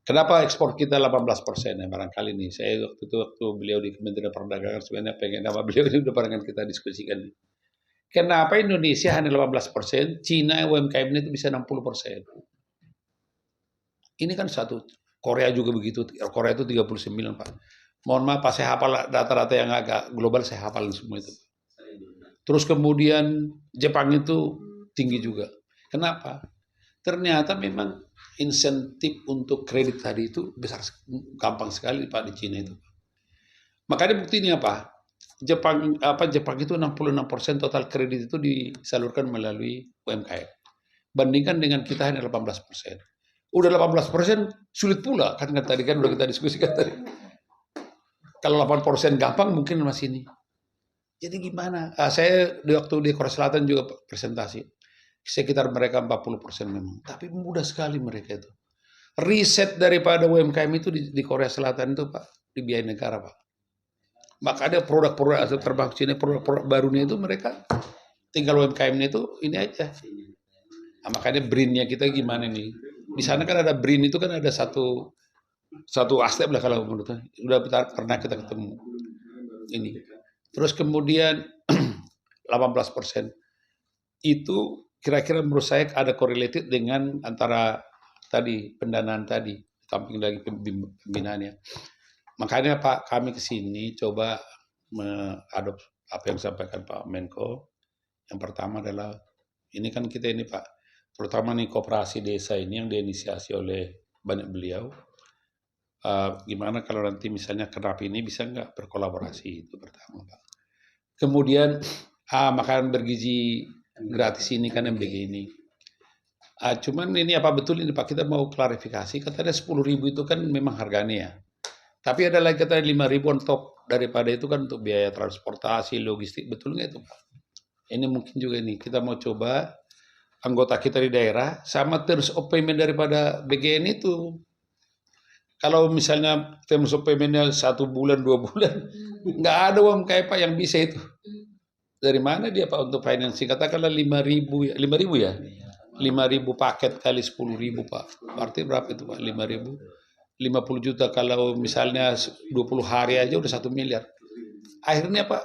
Kenapa ekspor kita 18% ya barangkali nih. Saya waktu beliau di Kementerian Perdagangan sebenarnya pengen nama beliau ini udah barangkali kita diskusikan. Kenapa Indonesia hanya 18%, Cina UMKM itu bisa 60%. Ini kan satu. Korea juga begitu. Korea itu 39, Pak. Mohon maaf Pak, saya hafal data-data yang agak global, saya hafal semua itu. Terus kemudian Jepang itu tinggi juga. Kenapa? Ternyata memang insentif untuk kredit tadi itu besar, gampang sekali Pak di Cina itu. Makanya buktinya apa? Jepang itu 66% total kredit itu disalurkan melalui UMKM. Bandingkan dengan kita hanya 18%. Udah 18% sulit pula kan tadi kan udah kita diskusikan tadi. Kalau 8% gampang mungkin masih ini. Jadi gimana? Saya waktu di Korea Selatan juga presentasi. Sekitar mereka 40% memang. Tapi mudah sekali mereka itu. Riset daripada UMKM itu di Korea Selatan itu Pak, dibiayai negara Pak. Makanya produk-produk asal terbang sini, produk-produk barunya itu mereka tinggal UMKM-nya itu ini aja. Nah, makanya BRIN-nya kita gimana nih? Di sana kan ada BRIN itu kan ada satu aspek lah kalau menurut saya. Udah pernah kita ketemu ini. Terus kemudian 18% itu kira-kira menurut saya ada correlated dengan antara tadi pendanaan tadi, samping lagi pembinaannya. Makanya Pak, kami ke sini coba mengadop apa yang disampaikan Pak Menko. Yang pertama adalah ini kan kita ini Pak, terutama nih koperasi desa ini yang diinisiasi oleh banyak beliau. Gimana kalau nanti misalnya Kenap ini bisa nggak berkolaborasi, itu pertama Pak. Kemudian makanan bergizi gratis ini kan yang begini. Cuman ini apa betul ini Pak, kita mau klarifikasi, katanya 10.000 itu kan memang harganya ya. Tapi ada lagi katanya 5.000 on top daripada itu kan untuk biaya transportasi, logistik, betul nggak itu Pak? Ini mungkin juga nih, kita mau coba anggota kita di daerah sama terms of payment daripada BGN itu. Kalau misalnya terms of payment-nya 1 bulan, 2 bulan, nggak ada UMKM Pak yang bisa itu. Dari mana dia Pak untuk financing? Katakanlah 5.000 ya, 5.000 ya? 5.000 paket kali 10.000 Pak. Berarti berapa itu Pak? 5.000? 50 juta kalau misalnya 20 hari aja udah 1 miliar. Akhirnya Pak,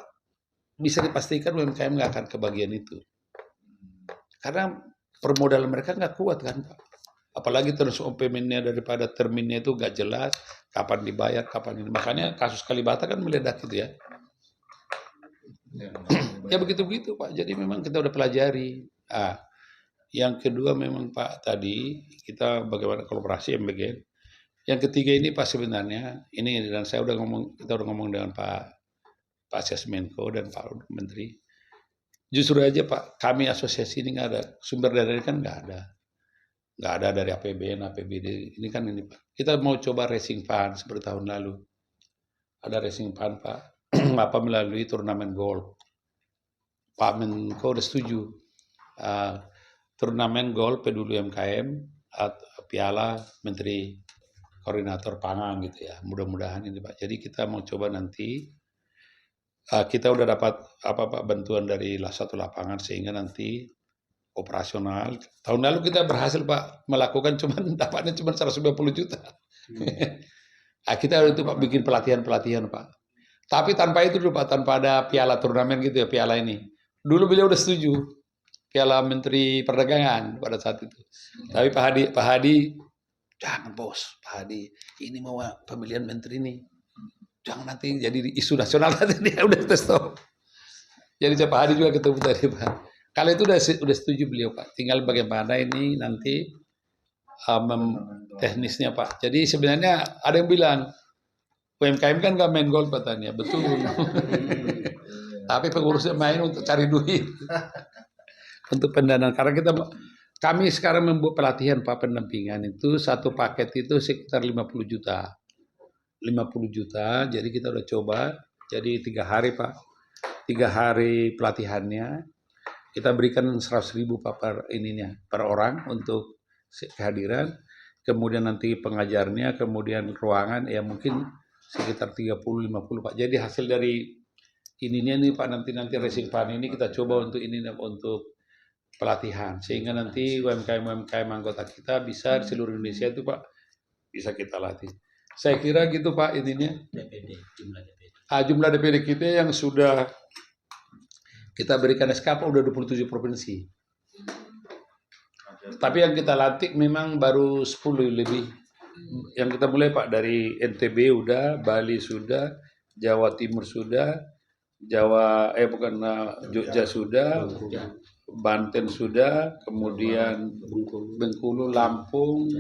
bisa dipastikan UMKM nggak akan kebagian itu. Karena permodalan mereka nggak kuat kan Pak. Apalagi terus payment-nya daripada terminnya itu nggak jelas, kapan dibayar, kapan ini. Makanya kasus Kalibata kan meledak gitu ya. Ya begitu-begitu Pak. Jadi memang kita udah pelajari. Yang kedua memang Pak tadi kita bagaimana kolaborasi MBG. Yang ketiga ini Pak sebenarnya ini dan kita udah ngomong dengan Pak Sesmenko dan Pak Menteri. Justru aja Pak, kami asosiasi ini nggak ada sumber dana kan nggak ada dari APBN, APBD. Ini kan ini Pak. Kita mau coba racing fund seperti tahun lalu. Ada racing fund Pak, melalui turnamen golf. Pak Menko udah setuju. Turnamen golf peduli UMKM, piala Menteri Koordinator Pangan gitu ya. Mudah-mudahan ini Pak. Jadi kita mau coba nanti kita udah dapat Pak bantuan dari satu lapangan sehingga nanti operasional. Tahun lalu kita berhasil Pak melakukan dapatnya cuma 190 juta. Kita itu Pak bikin pelatihan Pak. Tapi tanpa itu dulu Pak, tanpa ada piala turnamen gitu ya, piala ini. Dulu beliau udah setuju. Piala Menteri Perdagangan pada saat itu. Tapi Pak Hadi, jangan bos, Pak Hadi, ini mau pemilihan menteri nih. Jangan nanti jadi isu nasional nanti dia udah stop. Jadi Pak Hadi juga ketemu tadi Pak. Kalau itu udah setuju beliau Pak. Tinggal bagaimana ini nanti teknisnya Pak. Jadi sebenarnya ada yang bilang UMKM kan nggak main golf katanya, betul. Tapi pengurusnya main untuk cari duit. Untuk pendanaan. Karena kami sekarang membuat pelatihan Pak pendampingan itu satu paket itu sekitar 50 juta. 50 juta, jadi kita udah coba. Jadi 3 hari Pak. 3 hari pelatihannya. Kita berikan 100.000 Pak per orang untuk kehadiran. Kemudian nanti pengajarnya, kemudian ruangan ya mungkin sekitar 30-50 Pak. Jadi hasil dari ininya nih Pak nanti racing fund ini kita coba untuk untuk pelatihan sehingga nanti UMKM anggota kita bisa di seluruh Indonesia itu Pak bisa kita latih. Saya kira gitu Pak intinya. DPD, jumlah DPD. Jumlah DPD kita yang sudah kita berikan SKP udah 27 provinsi. Tapi yang kita latih memang baru 10 lebih. Yang kita mulai Pak dari NTB udah, Bali sudah, Jawa Timur sudah, Jogja sudah, Banten sudah, kemudian Bengkulu, Lampung,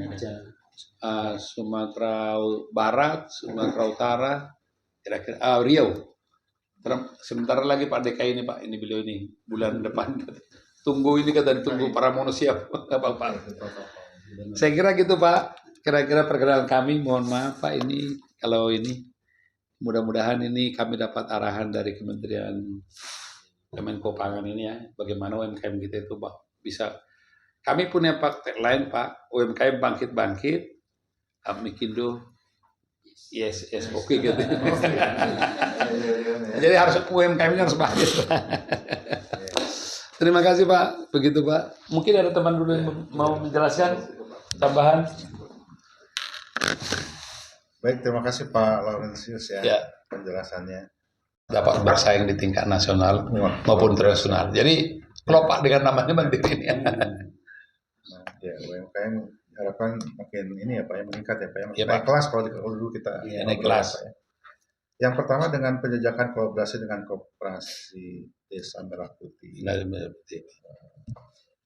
Sumatera Barat, Sumatera Utara, kira-kira Riau. Sebentar lagi Pak DKI ini Pak, ini beliau ini bulan depan. Tunggu ini kata tunggu para manusia Pak. Saya kira gitu Pak. Kira-kira perkenalan kami, mohon maaf Pak ini kalau ini mudah-mudahan ini kami dapat arahan dari Kementerian Kemenko Pangan ini ya, bagaimana UMKM kita itu Pak bisa. Kami punya tagline Pak, UMKM bangkit-bangkit, Amikindo yes oke gitu. Jadi harus UMKM-nya harus bangkit. Terima kasih Pak, begitu Pak. Mungkin ada teman dulu yang mau menjelaskan tambahan. Baik, terima kasih Pak Laurentius ya penjelasannya. Dapat bersaing di tingkat nasional maupun internasional. Jadi kelopak dengan namanya Mandiri ini. Nah, ya UMKM harapan makin ini ya Pak ya meningkat ya Pak ya. Ya, Naik Pak. kelas kalau dulu kita Naik kelas. Pak, ya. Yang pertama dengan penjajakan kolaborasi dengan koperasi Desa Merah Putih.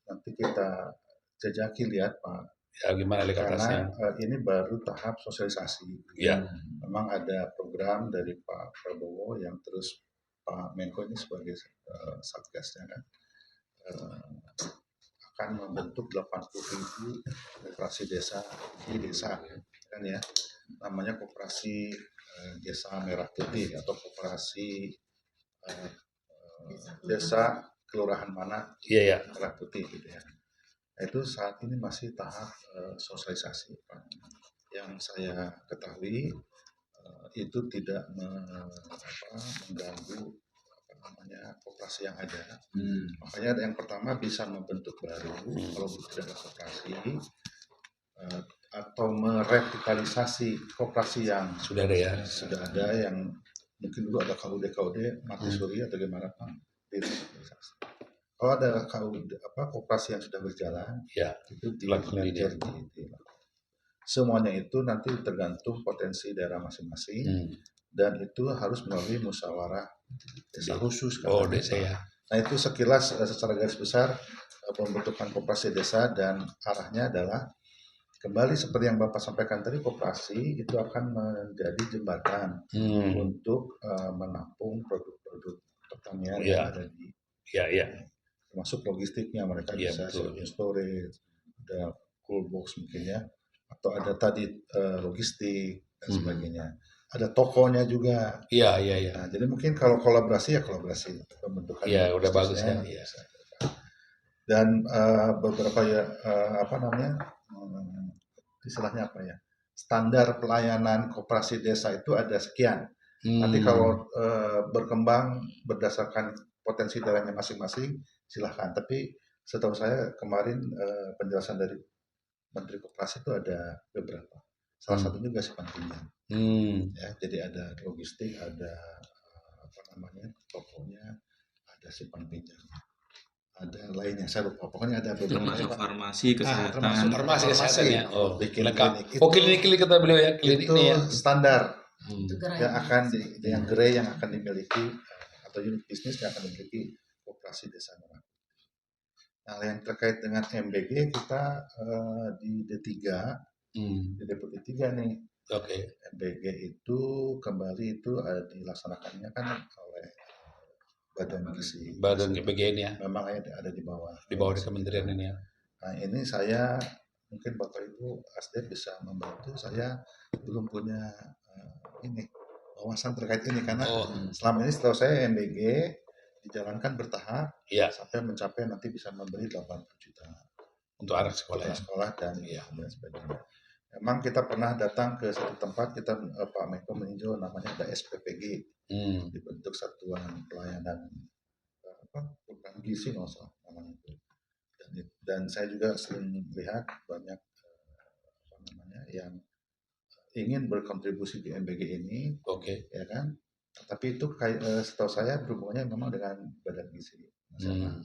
Nanti kita jajaki lihat Pak. Ya gimana Karena ini baru tahap sosialisasi. Ya. Memang ada program dari Pak Prabowo yang terus Pak Menko ini sebagai satgasnya kan akan membentuk 80.000 koperasi desa di desa kan ya, namanya koperasi Desa Merah Putih atau koperasi desa kelurahan mana Merah Putih gitu ya. Itu saat ini masih tahap sosialisasi Pak. Yang saya ketahui itu tidak mengganggu koperasi yang ada. Makanya yang pertama bisa membentuk baru kalau tidak ada koperasi atau merevitalisasi koperasi yang sudah ada ya. Sudah ada yang mungkin dulu ada KUD mati suri atau gimana Pak, direvitalisasi. Kalau ada koperasi yang sudah berjalan, itu dilakukan. Semuanya itu nanti tergantung potensi daerah masing-masing dan itu harus melalui musyawarah desa khusus. Desa ya. Nah itu sekilas secara garis besar pembentukan koperasi desa dan arahnya adalah kembali seperti yang Bapak sampaikan tadi, koperasi itu akan menjadi jembatan untuk menampung produk-produk pertanian yang ada di termasuk logistiknya, mereka bisa storage, ada cold box mungkin ya, atau ada tadi logistik dan sebagainya. Ada tokonya juga. Iya. Nah, jadi mungkin kalau kolaborasi pembentukan. Iya, udah bagus ya. Dan beberapa istilahnya apa ya? Standar pelayanan koperasi desa itu ada sekian. Nanti kalau berkembang berdasarkan potensi daerahnya masing-masing, silahkan. Tapi setahu saya kemarin penjelasan dari Menteri Koperasi itu ada beberapa. Salah satunya juga simpan pinjam. Ya, jadi ada logistik, ada tokonya, ada simpan pinjam, ada lainnya saya lupa. Pokoknya ada beberapa. Termasuk farmasi, kesehatan. Farmasi kesehatan ya. Klinik. Klinik kata beliau ya. Klinik itu ya. Standar yang akan yang gerai yang akan dimiliki atau unit bisnis yang akan dimiliki koperasi desa Merah. Nah, yang terkait dengan MBG kita di D3 di Deputi 3 nih. MBG itu kembali itu dilaksanakannya kan oleh Badan Gizi. Badan BGN ya. Memang ada di bawah. Di bawah kementerian ini ya. Nah, ini saya mungkin Bapak Ibu Asdep bisa membantu. Saya belum punya wawasan terkait ini karena selama ini setahu saya MBG dijalankan bertahap sampai mencapai nanti bisa memberi 80 juta untuk anak sekolah dan sebagainya. Memang kita pernah datang ke satu tempat, kita Pak Menko meninjau namanya ada SPPG, dibentuk Satuan Pelayanan Program Gizi namanya itu. Dan saya juga sering lihat banyak yang ingin berkontribusi di MBG ini, Oke. ya kan? Tapi itu setahu saya berhubungannya memang dengan Badan Gizi Nasional.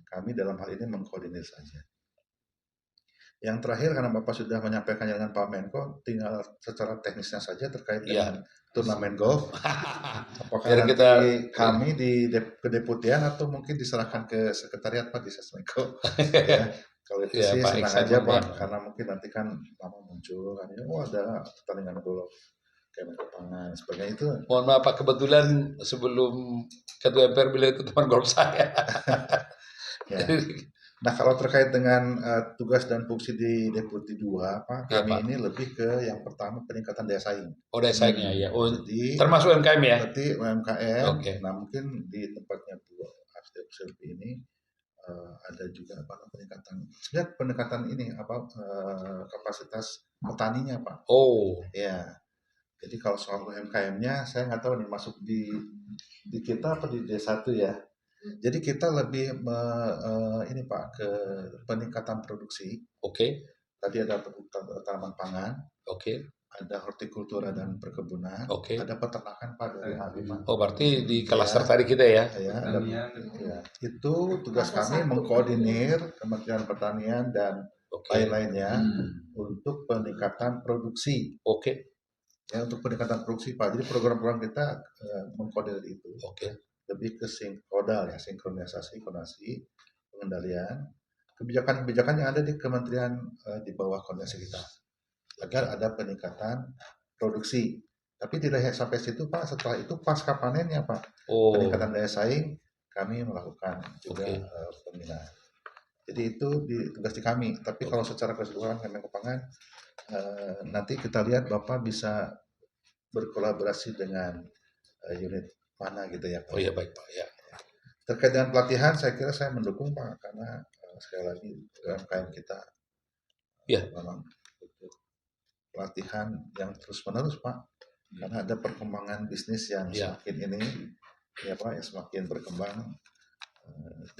Kami dalam hal ini mengkoordinir saja. Yang terakhir, karena Bapak sudah menyampaikannya dengan Pak Menko, tinggal secara teknisnya saja terkait dengan turnamen golf. Apakah Biar nanti kita kami di kedeputian atau mungkin diserahkan ke sekretariat Pak di Sesmenko? Ya, kalau itu Ya, sih Pak senang Iksan aja Pak, Mandiano. karena mungkin nanti kan nama muncul kan, ya, oh ada pertandingan golf kayak pangan sebagainya itu. Mohon maaf Pak, kebetulan sebelum Ketua MPR beliau itu teman golf saya. Ya. Nah, kalau terkait dengan tugas dan fungsi di Deputi 2, Pak, Ya, kami Pak. ini lebih ke yang pertama peningkatan daya saing. Oh, daya saingnya ya. Oh, Jadi termasuk UMKM ya? berarti UMKM. Oke. Nah, mungkin di tempatnya Bu Silvi ini ada juga apa peningkatan. Sebenarnya pendekatan ini apa kapasitas petaninya, Pak. Oh, Ya. Jadi kalau soal UMKM-nya saya nggak tahu nih masuk di kita apa di D1 ya. Jadi kita lebih ini Pak ke peningkatan produksi. oke. Tadi ada tanaman pangan, Oke. ada hortikultura dan perkebunan, Oke. ada peternakan Pak dari H5. Oh, berarti di klaster tadi kita ya? Ya, itu tugas kami mengkoordinir Kementerian Pertanian dan Oke. lain-lainnya untuk peningkatan produksi. Oke. Ya, untuk peningkatan produksi Pak. Jadi program-program kita mengkoordinir itu. Oke. Lebih ke sinkronisasi, koordinasi, pengendalian, kebijakan-kebijakan yang ada di kementerian di bawah koordinasi kita, agar ada peningkatan produksi. Tapi tidak hanya sampai situ Pak, setelah itu pasca panennya Pak, peningkatan daya saing, kami melakukan juga pembinaan. Jadi itu tugas di kami. Tapi kalau secara keseluruhan Kemenkopangan, nanti kita lihat Bapak bisa berkolaborasi dengan unit mana gitu ya Pak. Oh iya, baik Pak ya. Terkait dengan pelatihan, saya kira saya mendukung Pak, karena sekali lagi UMKM kita memang butuh pelatihan yang terus menerus Pak, karena ada perkembangan bisnis yang semakin ini ya Pak, yang semakin berkembang.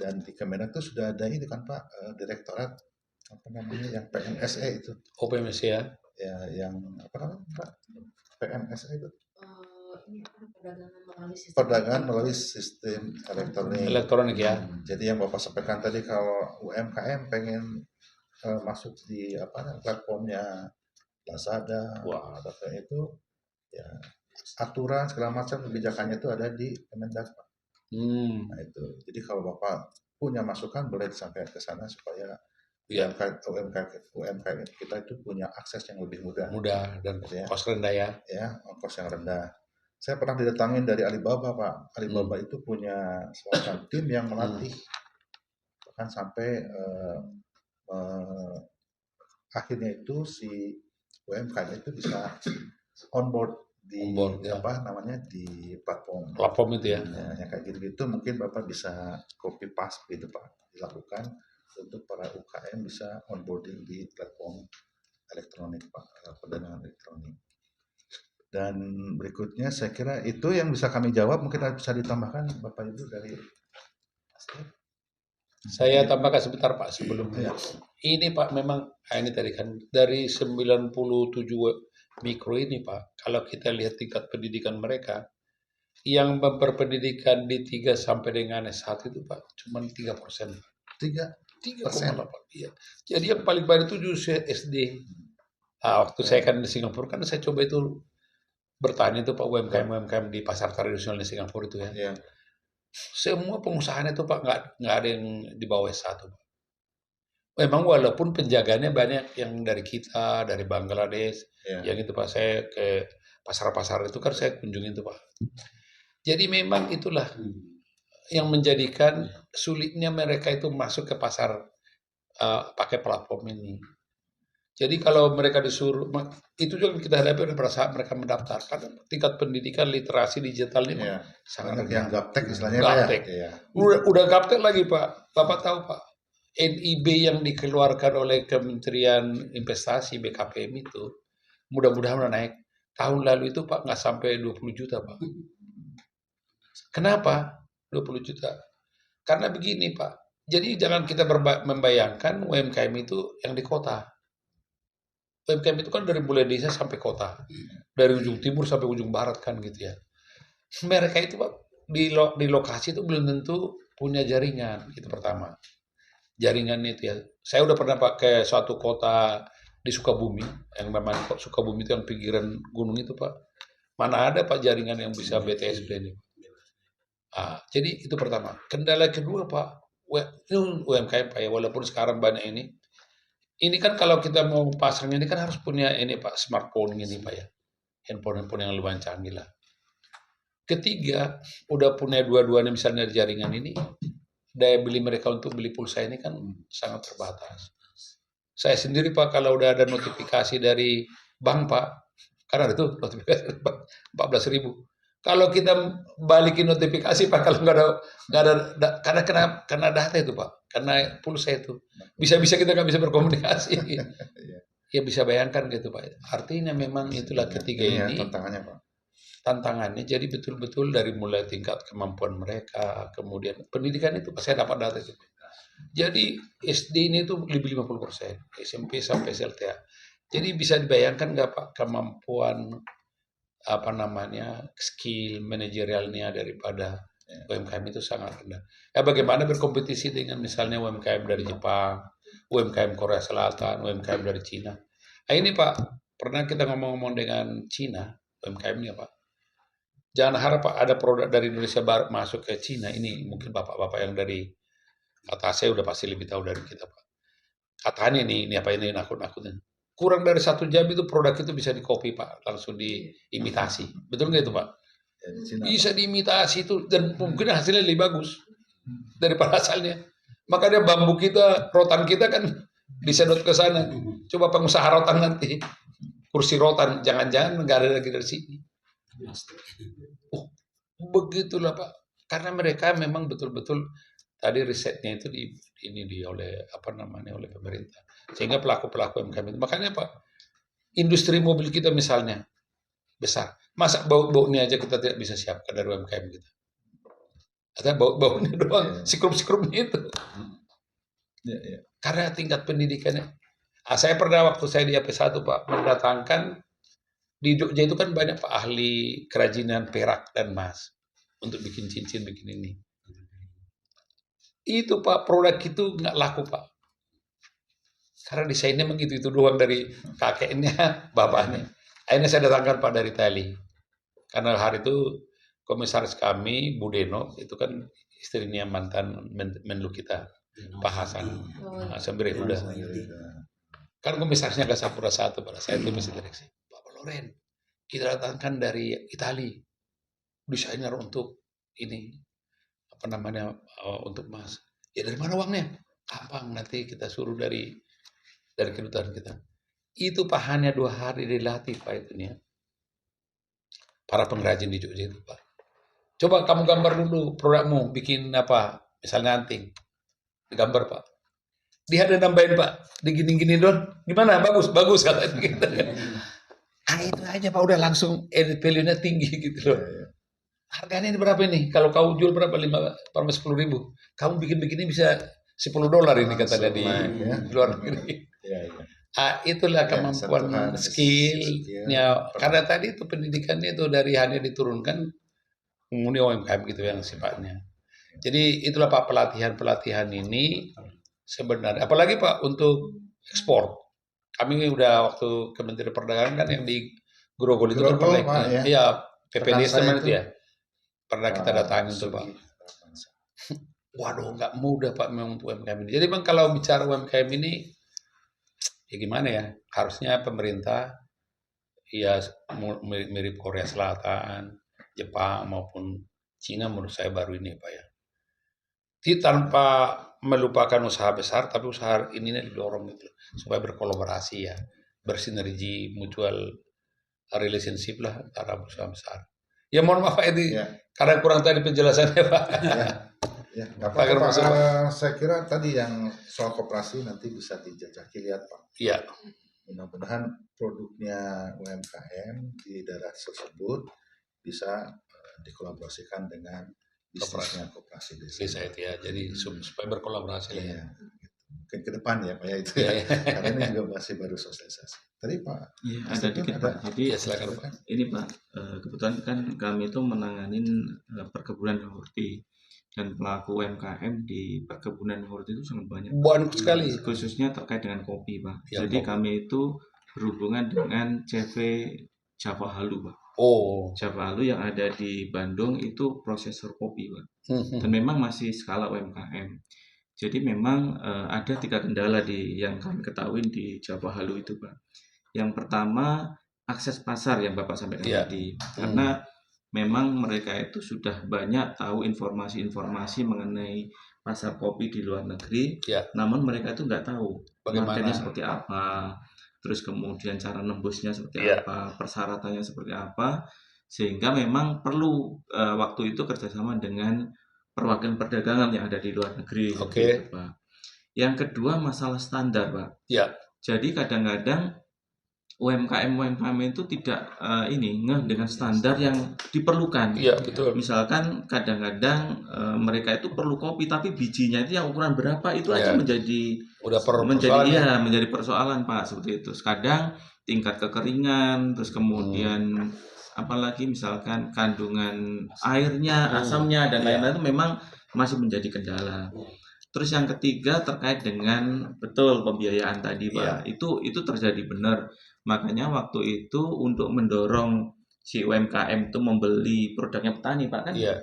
Dan di Kemenak itu sudah ada ini kan Pak, direktorat apa namanya yang PMSE itu. Oh, PMSE ya? Ya, yang apa namanya Pak? PMSE itu. Perdagangan melalui sistem elektronik ya. Jadi yang Bapak sampaikan tadi, kalau UMKM pengen masuk di apa platformnya Lazada, itu ya aturan segala macam kebijakannya itu ada di Kemendak Pak. Nah itu. Jadi kalau Bapak punya masukan boleh disampaikan ke sana supaya UMKM kita itu punya akses yang lebih mudah dan ongkos rendah ya. Ya, ongkos yang rendah. Saya pernah didatangin dari Alibaba Pak. Alibaba itu punya semacam tim yang melatih, bahkan sampai akhirnya itu si UMKM itu bisa onboard di apa namanya di platform itu ya. Yang kayak gitu-gitu mungkin Bapak bisa copy paste gitu Pak, dilakukan untuk para UKM bisa onboarding di platform elektronik Pak, perdagangan elektronik. Dan berikutnya saya kira itu yang bisa kami jawab, mungkin bisa ditambahkan Bapak Ibu dari Saya tambahkan sebentar Pak sebelumnya. Ini Pak memang ini tadi kan dari 97 mikro ini Pak, kalau kita lihat tingkat pendidikan mereka yang memperpendidikan di 3 sampai dengan S1 itu Pak cuma 3%. 3,8. Iya. Jadi yang paling banyak itu justru SD. Nah, waktu saya kan di Singapura kan saya coba itu bertanya itu Pak UMKM di pasar tradisional di Singapura itu ya. Semua pengusahanya itu Pak nggak ada yang di bawah S1 Pak. Memang walaupun penjaganya banyak yang dari kita, dari Bangladesh, yang itu Pak, saya ke pasar-pasar itu kan saya kunjungi itu Pak. Jadi memang itulah yang menjadikan sulitnya mereka itu masuk ke pasar pakai platform ini. Jadi kalau mereka disuruh, itu juga kita hadapi pada saat mereka mendaftar. Karena tingkat pendidikan literasi digital ini sangat yang gaptek istilahnya gaptek. Udah gaptek lagi Pak. Bapak tahu Pak, NIB yang dikeluarkan oleh Kementerian Investasi BKPM itu, mudah-mudahan udah naik. Tahun lalu itu Pak nggak sampai 20 juta Pak. Kenapa 20 juta? Karena begini Pak, jadi jangan kita membayangkan UMKM itu yang di kota. UMKM itu kan dari mulai desa sampai kota, dari ujung timur sampai ujung barat kan gitu ya. Mereka itu Pak di lokasi itu belum tentu punya jaringan, itu pertama. Jaringan itu ya. Saya udah pernah Pak ke suatu kota di Sukabumi, yang memang kok Sukabumi itu yang pinggiran gunung itu Pak. Mana ada Pak jaringan yang bisa BTS ini. Jadi itu pertama. Kendala kedua Pak, ini UMKM Pak ya, walaupun sekarang banyak ini kan kalau kita mau pasang ini kan harus punya ini Pak, smartphone ini Pak ya. Handphone yang lebih canggih lah. Ketiga, udah punya dua-duanya misalnya jaringan ini, daya beli mereka untuk beli pulsa ini kan sangat terbatas. Saya sendiri Pak, kalau udah ada notifikasi dari bank Pak, karena itu notifikasi dari bank 14.000. Kalau kita balikin notifikasi Pak, kalau nggak ada karena data itu Pak, karena pulsa itu bisa-bisa kita nggak bisa berkomunikasi. Ya bisa bayangkan gitu Pak. Artinya memang itulah ketiga ini tantangannya Pak. Tantangannya jadi betul-betul dari mulai tingkat kemampuan mereka, kemudian pendidikan itu saya dapat data itu. Jadi SD ini tuh lebih 50%, SMP sampai SLTA. Jadi bisa dibayangkan nggak Pak kemampuan skill manajerialnya daripada UMKM itu sangat rendah. Ya bagaimana berkompetisi dengan misalnya UMKM dari Jepang, UMKM Korea Selatan, UMKM dari Cina. Nah ini Pak, pernah kita ngomong-ngomong dengan Cina, UMKM-nya Pak. Jangan harap Pak ada produk dari Indonesia Barat masuk ke Cina. Ini mungkin bapak-bapak yang dari atas saya udah pasti lebih tahu dari kita Pak. Katanya ini apa ini nakut-nakutin. Kurang dari 1 jam itu produk itu bisa dikopi Pak, langsung diimitasi. Betul nggak itu Pak? Bisa diimitasi itu dan mungkin hasilnya lebih bagus daripada asalnya. Makanya bambu kita, rotan kita kan disedot ke sana. Coba pengusaha rotan nanti, kursi rotan, jangan-jangan nggak ada lagi dari sini. Begitulah Pak. Karena mereka memang betul-betul tadi risetnya itu oleh oleh pemerintah. Sehingga pelaku-pelaku UMKM itu. Makanya Pak, industri mobil kita misalnya besar. Masa bau-baunya aja kita tidak bisa siapkan dari UMKM kita. Atau bau-baunya doang, sikrup-sikrupnya itu. Karena tingkat pendidikannya. Saya pernah waktu saya di AP1 Pak, mendatangkan di Jogja itu kan banyak Pak ahli kerajinan perak dan emas untuk bikin cincin, bikin ini. Itu Pak produk itu nggak laku Pak, karena desainnya begitu itu doang dari kakeknya, bapaknya. Akhirnya saya datangkan Pak dari Itali, karena hari itu komisaris kami Budeno itu kan istrinya mantan Menlu kita Pak Hasan Sembere udah. Kan komisarisnya Gasapura 1 pada saya itu mesti direksi. Pak Loren, kita datangkan dari Itali desainer untuk ini untuk emas. Ya dari mana uangnya? Gampang, nanti kita suruh dari kedutaan kita. Itu Pak hanya 2 hari dilatih Pak itu nih. Para pengrajin di Jogja itu Pak. Coba kamu gambar dulu produkmu, bikin apa? Misalnya anting. Digambar Pak. Dia ada nambahin Pak, digini-gini doang. Gimana? Bagus katanya gitu. Itu aja Pak udah langsung edit value-nya tinggi gitu loh. Harganya ini berapa nih? Kalau kau jual berapa? 10.000. Kamu bikin-bikinnya bisa $10 ini katanya di luar negeri. Itulah kemampuan skillnya. Karena tadi itu pendidikannya itu dari hanya diturunkan murni UMKM gitu yang sifatnya. Jadi itulah Pak pelatihan ini sebenarnya. Apalagi Pak untuk ekspor. Kami udah waktu Kementerian Perdagangan kan yang di Grogol itu kan pernah ya PPDS teman itu ya. Pernah kita datangin tuh Pak. Waduh, nggak mudah Pak memang UMKM ini. Jadi Bang kalau bicara UMKM ini, ya gimana ya? Harusnya pemerintah, ya mirip Korea Selatan, Jepang maupun Cina menurut saya baru ini Pak ya. Tanpa melupakan usaha besar, tapi usaha ini didorong gitu supaya berkolaborasi ya, bersinergi, mutual relationship lah antara usaha besar. Ya mohon maaf Pak ini karena kurang tadi penjelasannya Pak. Ya, Pak. Saya kira tadi yang soal koperasi nanti bisa dijajaki lihat Pak. Iya. Mudah-mudahan produknya UMKM di daerah tersebut bisa dikolaborasikan dengan bisnisnya koperasi desa. Desa itu ya, jadi supaya berkolaborasi. Ya. mungkin ke depan ya Pak ya itu Iya, ya. iya. Karena ini juga masih baru sosialisasi. Tadi Pak Iya, ada Astrid dikit ada Pak. Jadi Ya, silakan. kan? ini Pak, kebetulan kan kami itu menanganin perkebunan horti dan pelaku UMKM di perkebunan horti itu sangat banyak. Banyak sekali. Khususnya terkait dengan kopi Pak. Ya, Jadi kopi. kami itu berhubungan dengan CV Java Halu Pak. Oh. Java Halu yang ada di Bandung itu prosesor kopi Pak. Dan memang masih skala UMKM. Jadi memang ada 3 kendala yang kami ketahui di Java Halu itu Pak. Yang pertama akses pasar yang Bapak sampaikan Iya. tadi, karena memang mereka itu sudah banyak tahu informasi-informasi mengenai pasar kopi di luar negeri, Iya. namun mereka itu nggak tahu Bagaimana? marketnya seperti apa, terus kemudian cara nembusnya seperti Iya. apa, persyaratannya seperti apa, sehingga memang perlu waktu itu kerjasama dengan perwakilan perdagangan yang ada di luar negeri. Oke. Gitu, Pak. Yang kedua masalah standar Pak. Iya. Jadi kadang-kadang UMKM itu tidak ngeh dengan standar yang diperlukan. Iya, betul. Misalkan kadang-kadang mereka itu perlu kopi tapi bijinya itu yang ukuran berapa itu aja Iya. menjadi Persoalan ya. menjadi persoalan Pak seperti itu. Kadang tingkat kekeringan, terus kemudian apalagi misalkan kandungan airnya, asamnya dan Iya. lain-lain itu memang masih menjadi kendala. Terus yang ketiga terkait dengan betul pembiayaan tadi Pak. Itu terjadi benar. Makanya waktu itu untuk mendorong si UMKM itu membeli produknya petani Pak kan. Iya.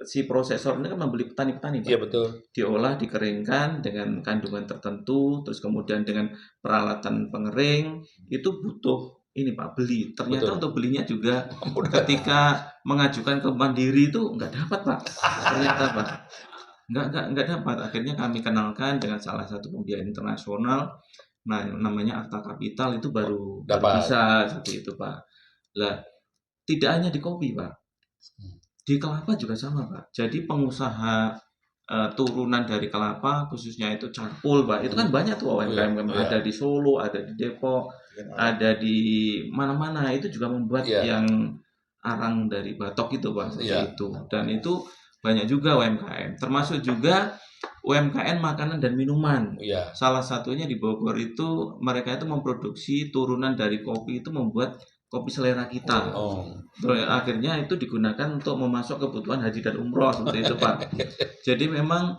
Si prosesor ini kan membeli petani-petani Pak. Iya, betul. Diolah, dikeringkan dengan kandungan tertentu, terus kemudian dengan peralatan pengering, itu butuh ini Pak beli. Ternyata Betul. untuk belinya juga ketika mengajukan ke Mandiri itu nggak dapat Pak. Ternyata Pak. Nggak dapat. Akhirnya kami kenalkan dengan salah satu pembiayaan internasional, nah namanya Arta Kapital itu baru bisa seperti itu Pak. Lah tidak hanya di kopi Pak, di kelapa juga sama Pak. Jadi pengusaha turunan dari kelapa khususnya itu carpul Pak, itu kan banyak tuh UMKM ada di Solo, ada di Depok, ada di mana-mana, itu juga membuat yang arang dari batok itu Pak seperti itu. Dan itu banyak juga UMKM, termasuk juga UMKM makanan dan minuman. Iya. Salah satunya di Bogor itu mereka itu memproduksi turunan dari kopi itu membuat kopi selera kita. Terus akhirnya itu digunakan untuk memasok kebutuhan haji dan umroh seperti itu Pak. Jadi memang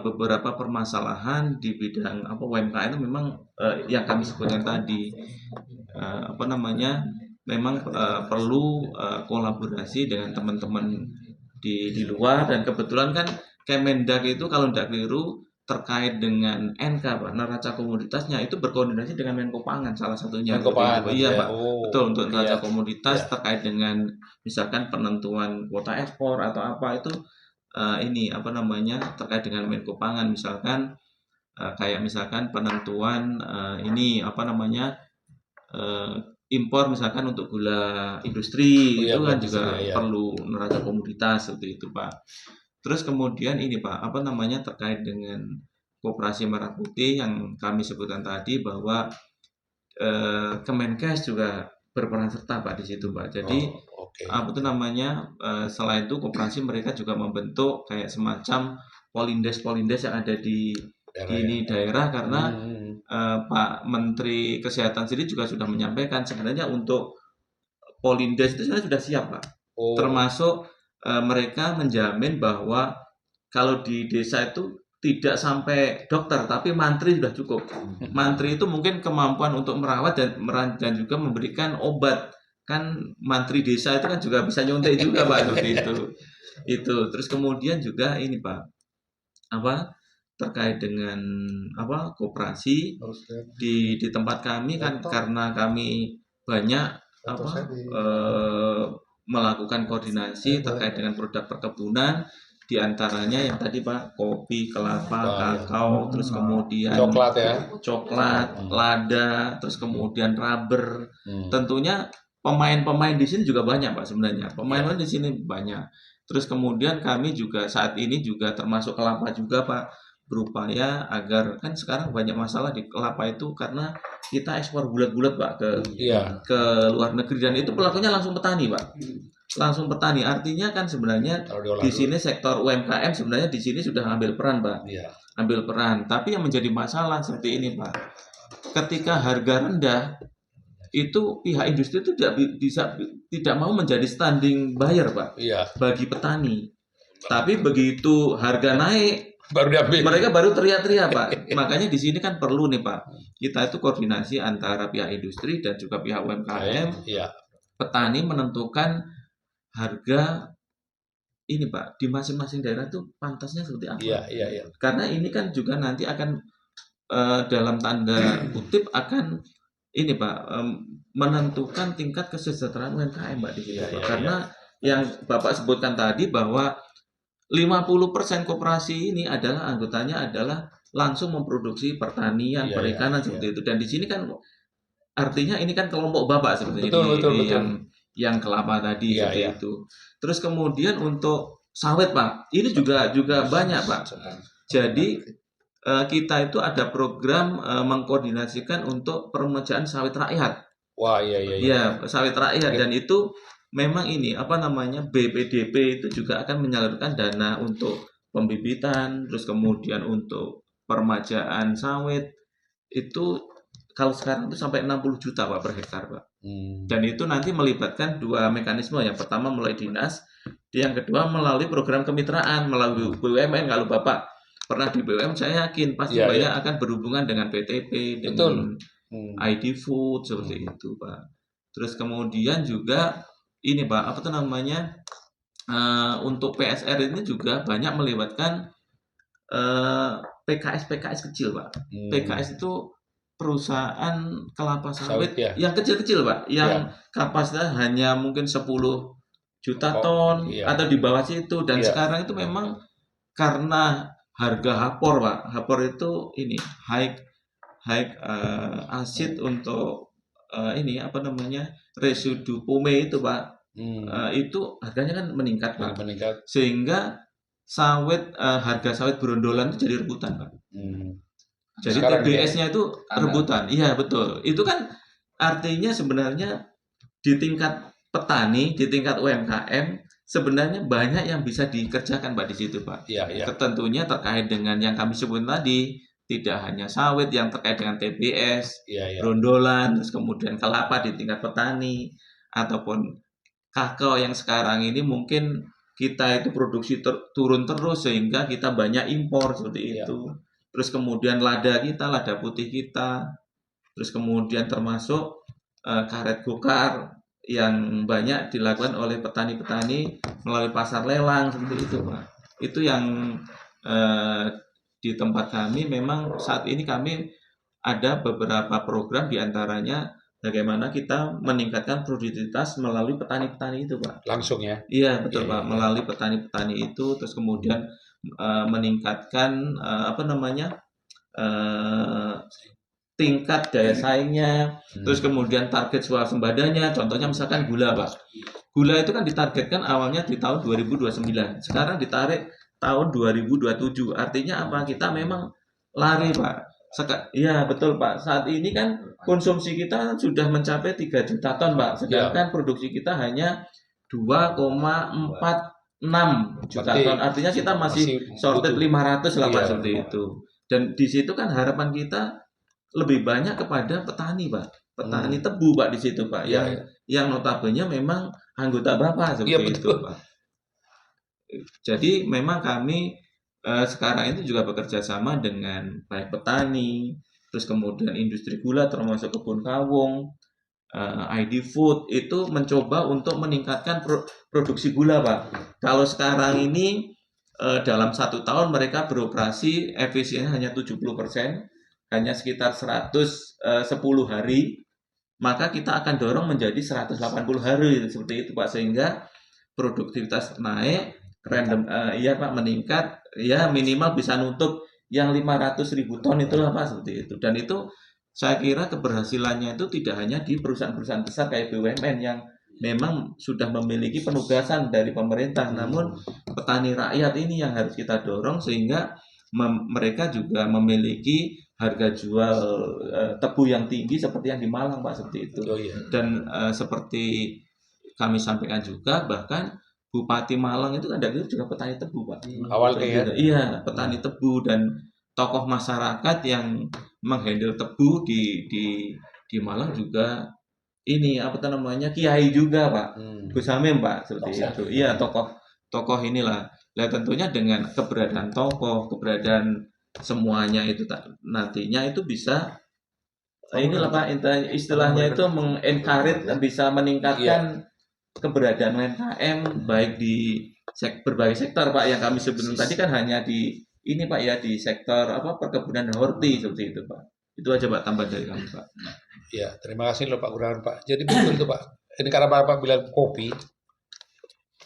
beberapa permasalahan di bidang UMKM itu memang yang kami sebutkan tadi memang perlu kolaborasi dengan teman-teman di luar, dan kebetulan kan Kemendag itu kalau tidak keliru terkait dengan NK Pak, neraca komoditasnya itu berkoordinasi dengan Menko Pangan salah satunya. Menko Pangan. Iya Pak. Betul, untuk neraca komoditas terkait dengan misalkan penentuan kuota ekspor atau apa itu terkait dengan Menko Pangan, misalkan kayak misalkan penentuan impor misalkan untuk gula industri itu kan juga perlu neraca komoditas seperti itu Pak. Terus kemudian ini Pak, terkait dengan Koperasi Merah Putih yang kami sebutkan tadi bahwa Kemenkes juga berperan serta Pak di situ Pak. Jadi selain itu koperasi mereka juga membentuk kayak semacam polindes yang ada di daerah karena Pak Menteri Kesehatan sendiri juga sudah menyampaikan sebenarnya untuk polindes itu sudah siap Pak. Termasuk mereka menjamin bahwa kalau di desa itu tidak sampai dokter tapi mantri sudah cukup. Mantri itu mungkin kemampuan untuk merawat dan juga memberikan obat. Kan mantri desa itu kan juga bisa nyontek juga Pak seperti itu. Terus kemudian juga ini Pak terkait dengan koperasi di tempat kami kan karena kami banyak melakukan koordinasi terkait dengan produk perkebunan, diantaranya yang tadi Pak kopi, kelapa, kakao, terus kemudian coklat, lada, terus kemudian rubber. Tentunya pemain-pemain di sini juga banyak Pak sebenarnya. Pemain-pemain di sini banyak. Terus kemudian kami juga saat ini juga termasuk kelapa juga Pak, berupaya agar kan sekarang banyak masalah di kelapa itu karena kita ekspor bulat-bulat Pak ke luar negeri, dan itu pelakunya langsung petani Pak. Langsung petani, artinya kan sebenarnya di sini sektor UMKM sebenarnya di sini sudah ambil peran Pak. ambil peran. Tapi yang menjadi masalah seperti ini Pak, ketika harga rendah itu pihak industri itu tidak mau menjadi standing buyer Pak Iya, bagi petani. Tapi begitu harga naik, baru diambil. mereka baru teriak-teriak Pak. Makanya di sini kan perlu nih Pak, kita itu koordinasi antara pihak industri dan juga pihak UMKM, Iya, petani menentukan harga ini Pak di masing-masing daerah tuh pantasnya seperti apa. iya. Karena ini kan juga nanti akan dalam tanda kutip akan ini Pak menentukan tingkat kesejahteraan UMKM Pak di sini Iya, Pak. iya, Karena yang Bapak sebutkan tadi bahwa 50% koperasi ini adalah anggotanya adalah langsung memproduksi pertanian, Iya, perikanan iya, seperti itu. Dan di sini kan artinya ini kan kelompok Bapak seperti Betul. yang kelapa tadi Iya, seperti iya. itu. Terus kemudian untuk sawit Pak, ini juga banyak Pak. Jadi kita itu ada program mengkoordinasikan untuk peremajaan sawit rakyat. Wah, iya. Ya, sawit rakyat dan itu memang ini apa namanya BPDP itu juga akan menyalurkan dana untuk pembibitan, terus kemudian untuk peremajaan sawit itu kalau sekarang itu sampai 60 juta Pak per hektar Pak. Dan itu nanti melibatkan dua mekanisme. Yang pertama melalui dinas, yang kedua melalui program kemitraan melalui BUMN. Kalau Bapak pernah di BUMN, saya yakin pasti Iya, banyak akan berhubungan dengan PTP, dengan ID Food seperti itu Pak. Terus kemudian juga ini Pak, apa tuh namanya untuk PSR ini juga banyak melibatkan PKS kecil Pak. PKS itu perusahaan kelapa sawit ya. yang kecil-kecil Pak, yang kapasitas hanya mungkin 10 juta ton atau di bawah situ. Dan sekarang itu memang karena harga hapor Pak, hapor itu ini high acid untuk ini apa namanya residu pome itu Pak. Itu harganya kan meningkat Pak. Sehingga harga sawit berondolan itu jadi rebutan Pak. Jadi TBS-nya itu rebutan. Iya betul. Itu kan artinya sebenarnya di tingkat petani, di tingkat UMKM sebenarnya banyak yang bisa dikerjakan Pak di situ Pak. Tentunya terkait dengan yang kami sebut tadi, tidak hanya sawit yang terkait dengan TBS, rondolan, terus kemudian kelapa di tingkat petani, ataupun kakao yang sekarang ini mungkin kita itu produksi turun terus sehingga kita banyak impor seperti itu. Terus kemudian lada putih kita, terus kemudian termasuk karet gokar yang banyak dilakukan oleh petani-petani melalui pasar lelang seperti itu Pak. Itu yang di tempat kami memang saat ini kami ada beberapa program diantaranya bagaimana kita meningkatkan produktivitas melalui petani-petani itu Pak. Langsung ya? Iya betul Pak, melalui petani-petani itu terus kemudian meningkatkan tingkat daya saingnya, terus kemudian target swasembadanya, contohnya misalkan gula Pak. Gula itu kan ditargetkan awalnya di tahun 2029, sekarang ditarik tahun 2027. Artinya apa? Kita memang lari Pak. Iya betul Pak. Saat ini kan konsumsi kita sudah mencapai 3 juta ton Pak, sedangkan produksi kita hanya 2,46 juta ton. Artinya kita masih shorted 500 lah Pak seperti itu. Dan di situ kan harapan kita lebih banyak kepada petani Pak, petani tebu Pak di situ Pak, yang notabene memang anggota Bapak seperti itu Pak. Jadi memang kami sekarang itu juga bekerja sama dengan baik petani, terus kemudian industri gula termasuk kebun kawung, ID Food itu mencoba untuk meningkatkan produksi gula Pak. Kalau sekarang ini dalam 1 tahun mereka beroperasi efisiennya hanya 70%, hanya sekitar 110 hari, maka kita akan dorong menjadi 180 hari seperti itu Pak, sehingga produktivitas naik, Pak meningkat, ya minimal bisa nutup yang 500.000 ton itulah Pak seperti itu. Dan itu saya kira keberhasilannya itu tidak hanya di perusahaan-perusahaan besar kayak BUMN yang memang sudah memiliki penugasan dari pemerintah, namun petani rakyat ini yang harus kita dorong sehingga mereka juga memiliki harga jual tebu yang tinggi seperti yang di Malang Pak seperti itu. Dan seperti kami sampaikan juga, bahkan Bupati Malang itu kan juga petani tebu Pak. Awalnya ya? Iya, petani tebu, dan tokoh masyarakat yang menghandle tebu di Malang juga ini apa namanya kiai juga Pak. Gus Hamim Pak seperti itu. Iya tokoh inilah. Lah tentunya dengan keberadaan tokoh, keberadaan semuanya itu nantinya itu bisa inilah Pak istilahnya itu mengencourage bisa meningkatkan keberadaan UMKM baik di berbagai sektor Pak yang kami sebelum tadi kan hanya di ini Pak ya di sektor apa perkebunan dan horti seperti itu Pak. Itu aja Pak tambah dari kami Pak. Ya, terima kasih loh Pak Gunawan Pak. Jadi betul itu Pak. Ini karena Bapak bilang kopi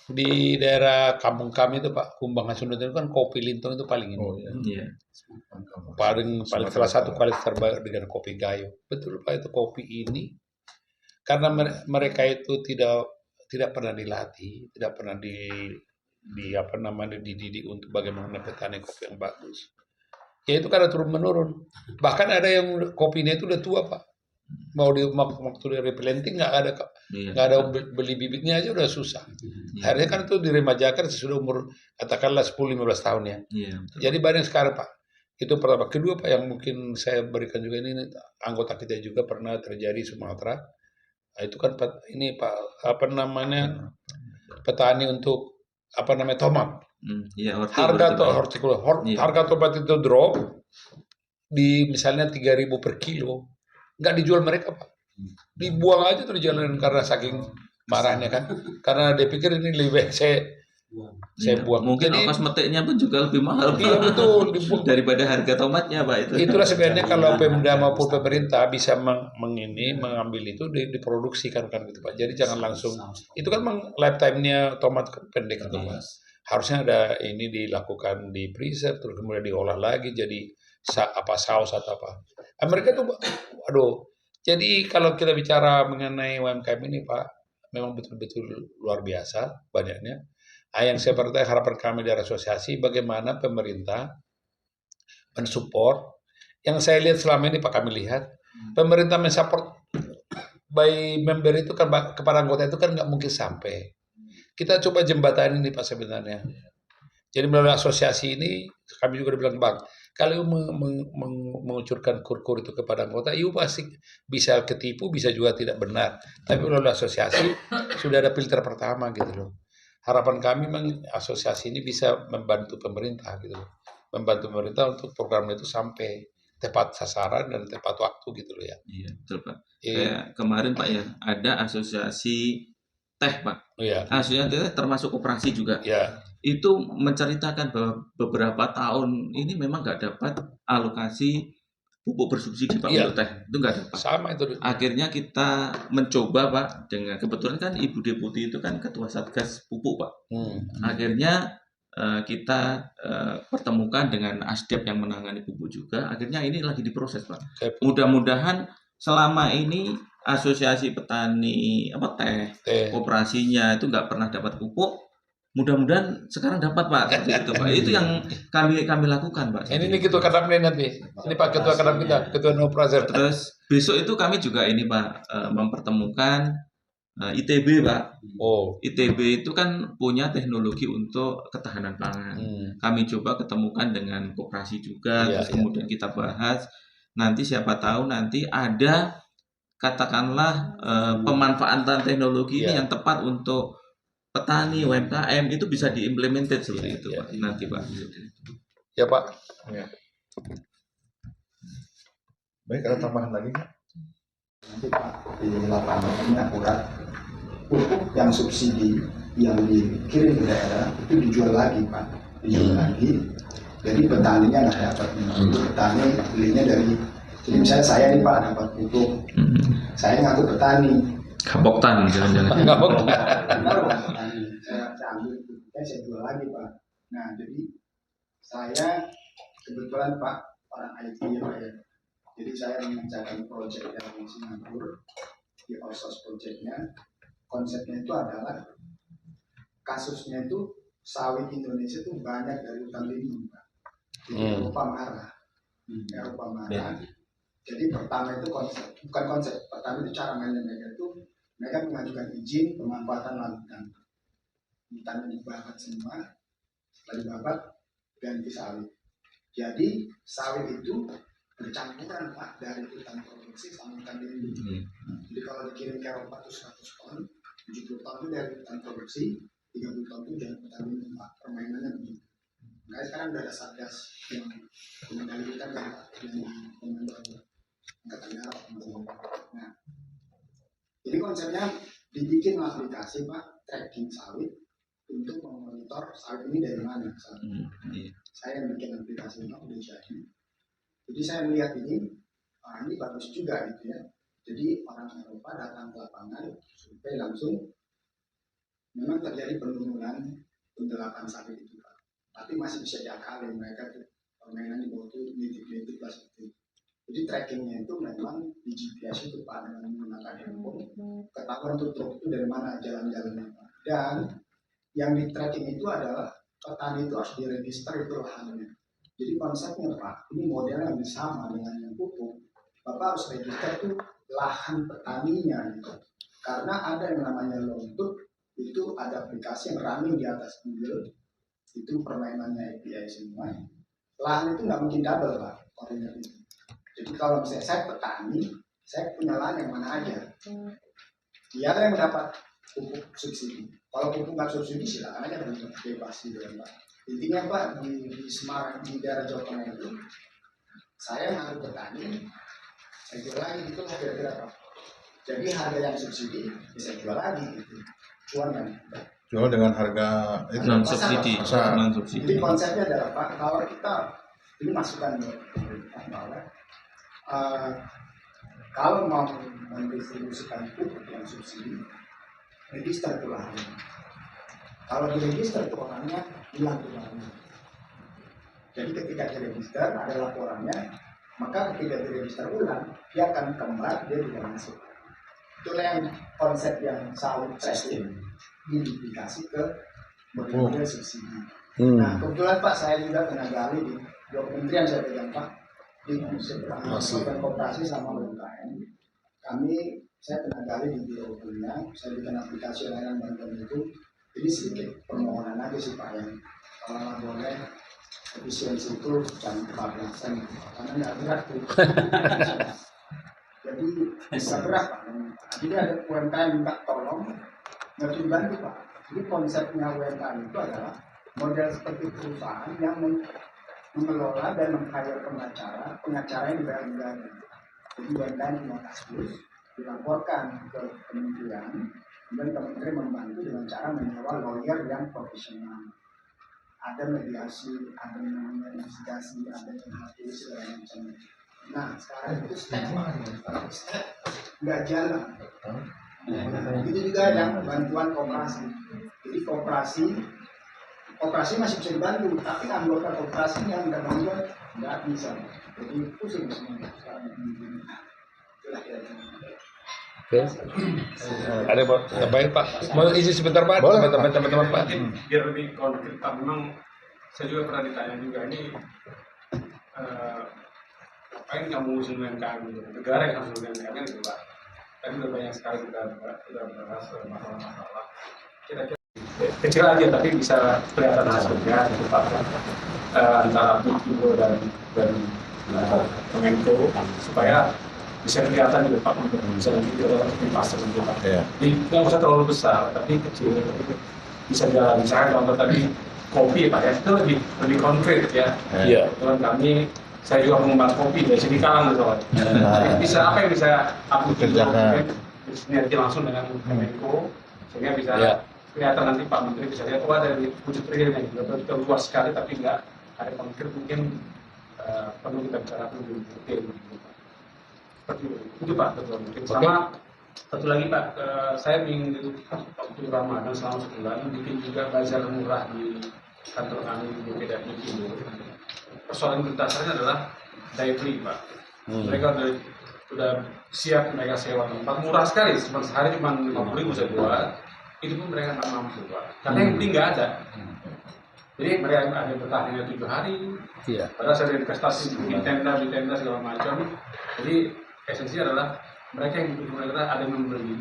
di daerah kampung kami itu Pak, Kumbang Hasunut itu kan kopi Lintong itu paling ini. Iya. Paling salah satu kualitas terbaik dengan kopi Gayo. Betul Pak itu kopi ini karena mereka itu tidak pernah dilatih, tidak pernah dididik untuk bagaimana petani kopi yang bagus. Ya itu karena turun menurun. Bahkan ada yang kopinya itu udah tua Pak. Mau waktu di replanting nggak ada beli bibitnya aja udah susah. Akhirnya kan itu diremajakan sesudah umur katakanlah 10-15 tahun ya. Jadi banyak sekarang Pak. Itu pertama. Kedua Pak yang mungkin saya berikan juga ini anggota kita juga pernah terjadi Sumatera. Nah, itu kan ini Pak petani untuk tomat. Harga tomat itu drop di misalnya 3.000 per kilo, nggak dijual mereka Pak, dibuang aja tuh di jalanan karena saking marahnya kan, karena dia pikir ini lebih baik saya buang. Mungkin ongkos metiknya pun juga lebih mahal. Iya betul, dibuang daripada harga tomatnya Pak itu. Itulah sebenarnya kalau Pemda maupun pemerintah bisa mengambil itu diproduksikan kan gitu Pak. Jadi jangan langsung itu kan lifetime-nya tomat pendek itu Pak. Harusnya ada ini dilakukan di freezer terus kemudian diolah lagi jadi saus atau apa. Mereka tuh aduh. Jadi kalau kita bicara mengenai UMKM ini Pak, memang betul-betul luar biasa banyaknya. Yang seperti harapan kami dari asosiasi bagaimana pemerintah mensupport. Yang saya lihat selama ini Pak kami lihat pemerintah mensupport by member itu kan kepada anggota itu kan nggak mungkin sampai. Kita coba jembatan ini Pak sebenarnya. Jadi melalui asosiasi ini kami juga bilang Bang, kalau mengucurkan kur-kur itu kepada anggota, itu pasti bisa ketipu, bisa juga tidak benar. Tapi melalui asosiasi sudah ada filter pertama gitu loh. Harapan kami memang asosiasi ini bisa membantu pemerintah gitu loh. Membantu pemerintah untuk program itu sampai tepat sasaran dan tepat waktu gitu loh ya. Iya, betul Pak. Kayak kemarin Pak ya, ada asosiasi teh Pak. Iya. Asosiasi teh termasuk koperasi juga. Iya. Itu menceritakan bahwa beberapa tahun ini memang nggak dapat alokasi pupuk bersubsidi Pak untuk teh. Itu nggak dapat. Sama itu. Akhirnya kita mencoba Pak dengan kebetulan kan Ibu Deputi itu kan Ketua Satgas Pupuk Pak. Akhirnya kita pertemukan dengan Asdep yang menangani pupuk juga. Akhirnya ini lagi diproses Pak. Mudah-mudahan selama ini asosiasi petani teh koperasinya itu nggak pernah dapat pupuk. Mudah-mudahan sekarang dapat Pak itu Pak. Itu yang kami lakukan Pak. Ini Ketua Kadamnya nanti. Ini Pak Ketua Kadam kita, Ketua Operasi. Terus besok itu kami juga ini Pak mempertemukan ITB Pak. ITB itu kan punya teknologi untuk ketahanan pangan. Kami coba ketemukan dengan koperasi juga, terus kemudian kita bahas. Nanti siapa tahu nanti ada katakanlah pemanfaatan teknologi ini yang tepat untuk petani UMKM itu bisa diimplemented seperti itu Pak. Nanti Pak. Ya Pak. Ya. Baik, ada tambahan lagi? Nanti Pak di lapangan ini akurat pupuk yang subsidi yang dikirim ke daerah itu dijual lagi Pak, lagi. Jadi petaninya nggak dapat, petani belinya dari. Jadi misalnya saya nih Pak dapat pupuk, saya ngaku petani. Kapoktan jangan-jangan. Benar Pak petani. Saya ambil pupuknya saya jual lagi Pak. Nah jadi saya kebetulan Pak orang IT ya Pak ya. Jadi saya mengerjakan proyek dari Singapura di outsource proyeknya. Konsepnya itu adalah kasusnya itu sawit Indonesia itu banyak dari hutan lindung Pak. Jadi Eropa marah. Jadi pertama itu bukan konsep. Pertama itu cara mainnya mereka mengajukan izin pemanfaatan lahan hutannya dibabat semua, setelah dibabat ganti sawit. Jadi sawit itu bercampuran Pak, dari hutan produksi sama hutan lindung. Jadi kalau dikirim ke Eropa itu 100 ton, 70 ton itu dari hutan produksi, 30 ton itu dari hutan lindung Pak. Permainannya begitu. Nah sekarang udah ada satgas yang mengendalikan kan Pak, yang mengendalikan angkatan darat. Nah, jadi konsepnya dibikin aplikasi Pak, tracking sawit untuk memonitor sawit ini dari mana. Saya yang bikin aplikasi ini udah jadi. Jadi saya melihat ini bagus juga gitu ya. Jadi orang Eropa datang ke lapangan, survei langsung, memang terjadi penurunan penggelapan sawit itu Pak. Tapi masih bisa diakali, mereka tuh permainan di bawah itu nitik-nitik lah seperti itu. Jadi trackingnya itu memang di GPS itu Pak, dengan menggunakan handphone, ketahuan tuh truk itu dari mana jalan-jalannya Pak. Dan yang di tracking itu adalah petani itu harus diregister itu lahannya. Jadi konsepnya Pak, ini modelnya yang sama dengan yang pupuk. Bapak harus register tuh lahan petaninya gitu. Karena ada yang namanya lontut, itu ada aplikasi yang running di atas Google, itu permainannya API semua. Lahan itu nggak mungkin double Pak, koordinat itu. Jadi kalau misalnya saya petani, saya punya lahan yang mana aja. Dia ada yang mendapat pupuk subsidi. Kalau pupuk nggak subsidi silakan aja bebas gitu kan Pak. Intinya Pak, di Semarang, di daerah Jawa Tengah itu, saya ngaruh petani, saya jual lagi, itu kira-kira Pak. Jadi harga yang subsidi bisa jual lagi gitu. Cuan kan. Jual dengan harga itu Non subsidi. Jadi konsepnya adalah Pak, kalau kita ini masukan buat pemerintah bahwa kalau mau mendistribusikan pupuk yang subsidi, register itu lahannya. Kalau diregister itu orangnya hilang tuh lahannya. Jadi ketika diregister ada laporannya, maka ketika diregister ulang, dia akan kembali, dia tidak masuk. Itulah yang konsep yang sawit tracking diaplikasi ke model subsidi. Nah kebetulan Pak, saya juga pernah gali di dua kementerian saya pegang Pak, di Kementerian Koperasi sama UMKM. Saya pernah gali di Biro Punya, saya bikin aplikasi layanan bantuan itu. Jadi sedikit permohonan aja sih Pak, yang kalau nggak boleh efisiensi itu jam 14-an, karena nggak berat tuh. Jadi bisa berat Pak. Jadi ada UMKM minta tolong, nggak bisa dibantu Pak. Jadi konsepnya UMKM itu adalah model seperti perusahaan yang mengelola dan meng-hire pengacara yang dibayar negara. Jadi UMKM punya kasus, dilaporkan ke kementerian, dan kementerian membantu dengan cara menyewa lawyer yang profesional. Ada mediasi, ada yang investigasi, ada yang hakim segala macam. Nah sekarang itu step nggak jalan. Itu juga yang bantuan koperasi. Jadi koperasi masih bisa dibantu, tapi anggota koperasi yang nggak bantuan nggak bisa. Jadi pusing semuanya sekarang. Itulah kira-kira. Oke. Ada yang mau tambahin Pak? Mau izin sebentar Pak? Teman-teman Pak. Biar lebih konkret Pak, memang saya juga pernah ditanya juga ini ngapain kamu usul UMKM gitu, negara yang harus UMKM kan gitu Pak. Tadi udah banyak sekali kita bahas masalah-masalah. Kira-kira kecil aja tapi bisa kelihatan hasilnya gitu Pak. Antara Ibu dan Kemenko supaya bisa kelihatan juga Pak, bisa di pasar gitu Pak. Jadi nggak usah terlalu besar, tapi kecil, bisa jalan. Misalnya contoh tadi kopi Pak ya, itu lebih konkret ya. Iya. Dengan kami, saya juga mengembang kopi dari sini kalang soalnya. Jadi bisa apa yang bisa aku kerjakan? Sinergi langsung dengan Kemenko, sehingga bisa kelihatan nanti Pak Menteri bisa lihat, wah dari wujud realnya gitu, kita luas sekali tapi nggak ada konkret, mungkin perlu kita bicara lebih detail gitu Pak. Seperti itu Pak, betul. Mungkin sama satu lagi Pak, saya minggu waktu Ramadan selama sebulan bikin juga bazar murah di kantor kami di BPDA Timur. Persoalan dasarnya adalah daya beli Pak. Mereka sudah siap, mereka sewa tempat murah sekali, sehari cuma 50.000 saya buat, itu pun mereka nggak mampu Pak, karena yang beli nggak ada. Jadi mereka ada bertahannya 7 hari, padahal saya investasi bikin tenda segala macam. Jadi esensinya adalah mereka yang butuh ada yang membeli,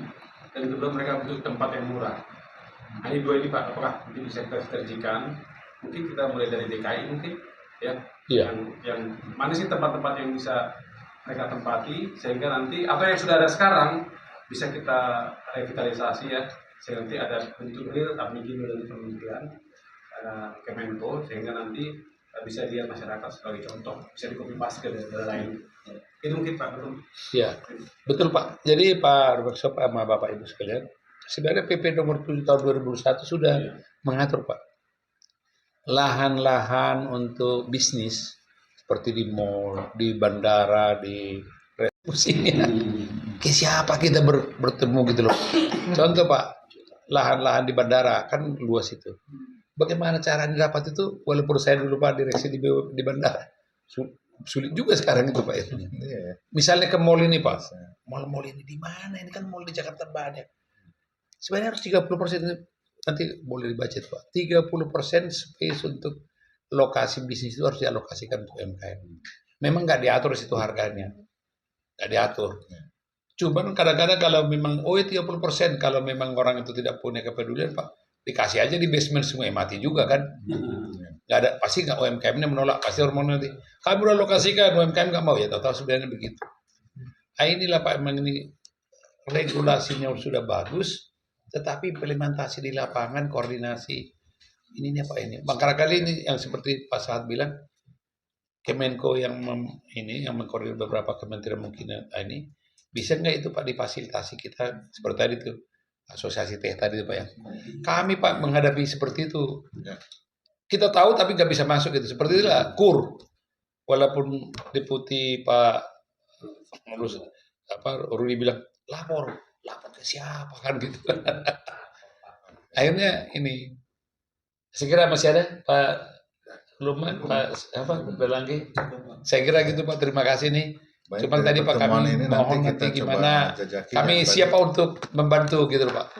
dan kedua mereka butuh tempat yang murah. Nah, ini dua ini Pak, apakah mungkin bisa kita sinergikan? Mungkin kita mulai dari DKI mungkin ya. Iya. Yang mana sih tempat-tempat yang bisa mereka tempati sehingga nanti atau yang sudah ada sekarang bisa kita revitalisasi ya, sehingga nanti ada bentuk real abdi dari kementerian Kemenko, sehingga nanti bisa dilihat masyarakat sebagai contoh, bisa di copy paste ke daerah lain. Itu mungkin Pak, betul. Ya, betul Pak. Jadi Pak Workshop sama Bapak Ibu sekalian, sebenarnya PP nomor 7 tahun 2001 sudah mengatur Pak. Lahan-lahan untuk bisnis seperti di mall, di bandara, di musimnya. Ke siapa kita bertemu gitu loh. Contoh Pak, lahan-lahan di bandara kan luas itu. Bagaimana cara didapat itu? Walaupun saya dulu Pak direksi di bandara, sulit juga sekarang itu Pak. Misalnya ke mall ini Pak, mall-mall ini di mana? Ini kan mall di Jakarta banyak. Sebenarnya harus 30% nanti boleh dibaca Pak. 30% space untuk lokasi bisnis itu harus dialokasikan untuk UMKM. Memang nggak diatur situ harganya, nggak diatur. Cuman kadang-kadang kalau memang 30% kalau memang orang itu tidak punya kepedulian Pak, dikasih aja di basement semua, mati juga kan. Nggak ada, pasti nggak UMKM-nya menolak, pasti orang mau nanti kamu udah lokasikan, UMKM nggak mau ya, tahu-tahu sebenarnya begitu. Nah inilah Pak, memang ini regulasinya sudah bagus, tetapi implementasi di lapangan, koordinasi ininya Pak ini. Makanya kali ini yang seperti Pak Sahat bilang, Kemenko yang yang mengkoordinir beberapa kementerian mungkin ini, bisa nggak itu Pak difasilitasi kita seperti tadi itu asosiasi teh tadi itu Pak ya. Kami Pak menghadapi seperti itu. Kita tahu tapi nggak bisa masuk gitu. Seperti itulah KUR. Walaupun Deputi Pak Rudi bilang lapor ke siapa kan gitu. Akhirnya ini saya kira masih ada Pak Luman, Pak Belanggi. Saya kira gitu Pak, terima kasih nih. Cuma tadi Pak kami mohon nanti gimana kami siapa untuk membantu gitu Pak.